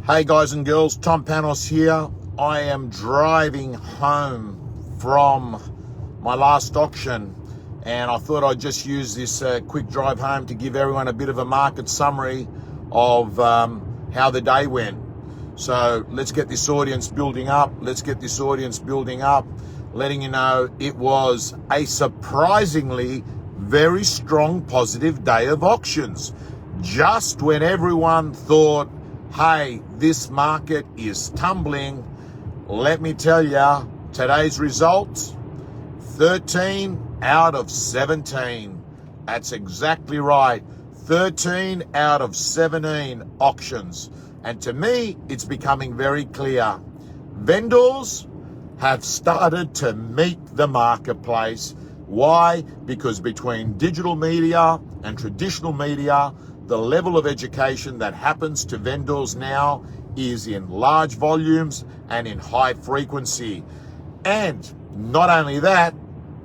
Hey guys and girls, Tom Panos here. I am driving home from my last auction and I thought I'd just use this quick drive home to give everyone a bit of a market summary of how the day went. So let's get this audience building up. Letting you know it was a surprisingly very strong positive day of auctions. Just when everyone thought, hey, this market is tumbling, let me tell you, today's results, 13 out of 17. That's exactly right. 13 out of 17 auctions. And to me, it's becoming very clear. Vendors have started to meet the marketplace. Why? Because between digital media and traditional media, the level of education that happens to vendors now is in large volumes and in high frequency. And not only that,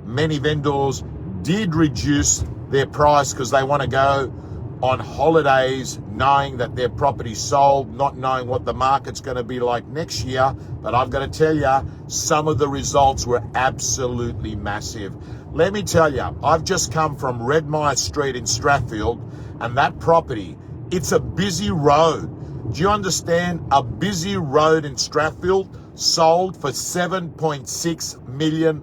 many vendors did reduce their price because they want to go on holidays knowing that their property's sold, not knowing what the market's going to be like next year. But I've got to tell you, some of the results were absolutely massive. Let me tell you, I've just come from Redmire Street in Strathfield, and that property, it's a busy road. Do you understand? A busy road in Strathfield sold for $7.6 million.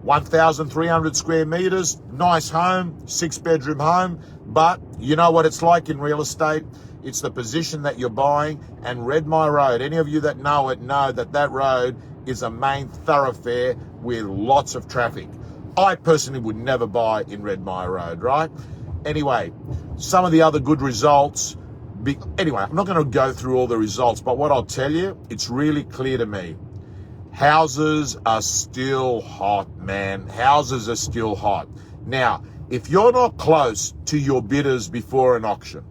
1,300 square meters, nice home, 6-bedroom home. But you know what it's like in real estate? It's the position that you're buying. And Redmire Road, any of you that know it know that that road is a main thoroughfare with lots of traffic. I personally would never buy in Redmire Road, right? Anyway, some of the other good results. Anyway, I'm not going to go through all the results, but what I'll tell you, it's really clear to me. Houses are still hot, man. Houses are still hot. Now, if you're not close to your bidders before an auction,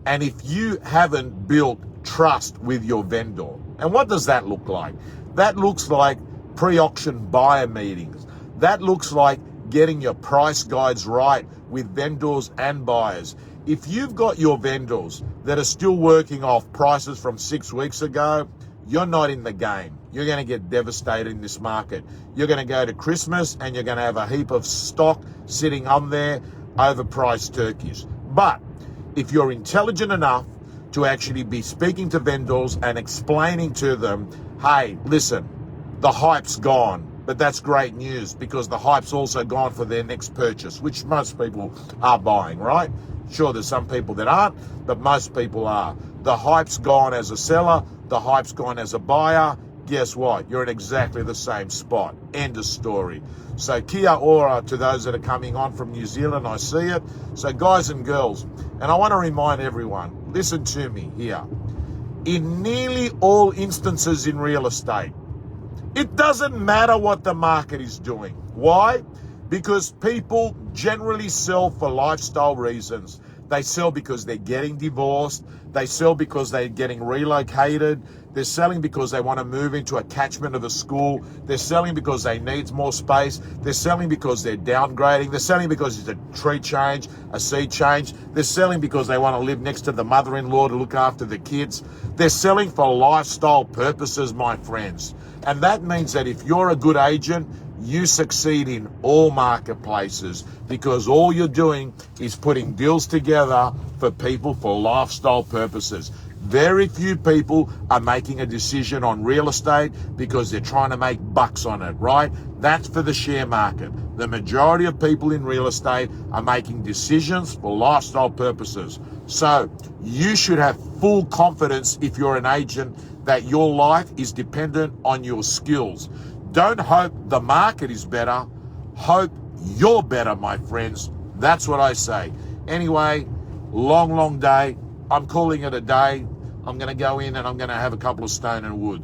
and if you haven't built trust with your vendor, and what does that look like? That looks like pre-auction buyer meetings. That looks like getting your price guides right with vendors and buyers. If you've got your vendors that are still working off prices from 6 weeks ago, you're not in the game. You're going to get devastated in this market. You're going to go to Christmas and you're going to have a heap of stock sitting on there, overpriced turkeys. But if you're intelligent enough to actually be speaking to vendors and explaining to them, hey, listen, the hype's gone. But that's great news because the hype's also gone for their next purchase, which most people are buying, right? Sure, there's some people that aren't, but most people are. The hype's gone as a seller. The hype's gone as a buyer. Guess what? You're in exactly the same spot. End of story. So kia ora to those that are coming on from New Zealand. I see it. So guys and girls, and I want to remind everyone, listen to me here. In nearly all instances in real estate, it doesn't matter what the market is doing. Why? Because people generally sell for lifestyle reasons. They sell because they're getting divorced. They sell because they're getting relocated. They're selling because they want to move into a catchment of a school. They're selling because they need more space. They're selling because they're downgrading. They're selling because it's a tree change, a seed change. They're selling because they want to live next to the mother-in-law to look after the kids. They're selling for lifestyle purposes, my friends. And that means that if you're a good agent, you succeed in all marketplaces because all you're doing is putting deals together for people for lifestyle purposes. Very few people are making a decision on real estate because they're trying to make bucks on it, right? That's for the share market. The majority of people in real estate are making decisions for lifestyle purposes. So you should have full confidence if you're an agent that your life is dependent on your skills. Don't hope the market is better. Hope you're better, my friends. That's what I say. Anyway, long day. I'm calling it a day. I'm going to go in and I'm going to have a couple of stone and woods.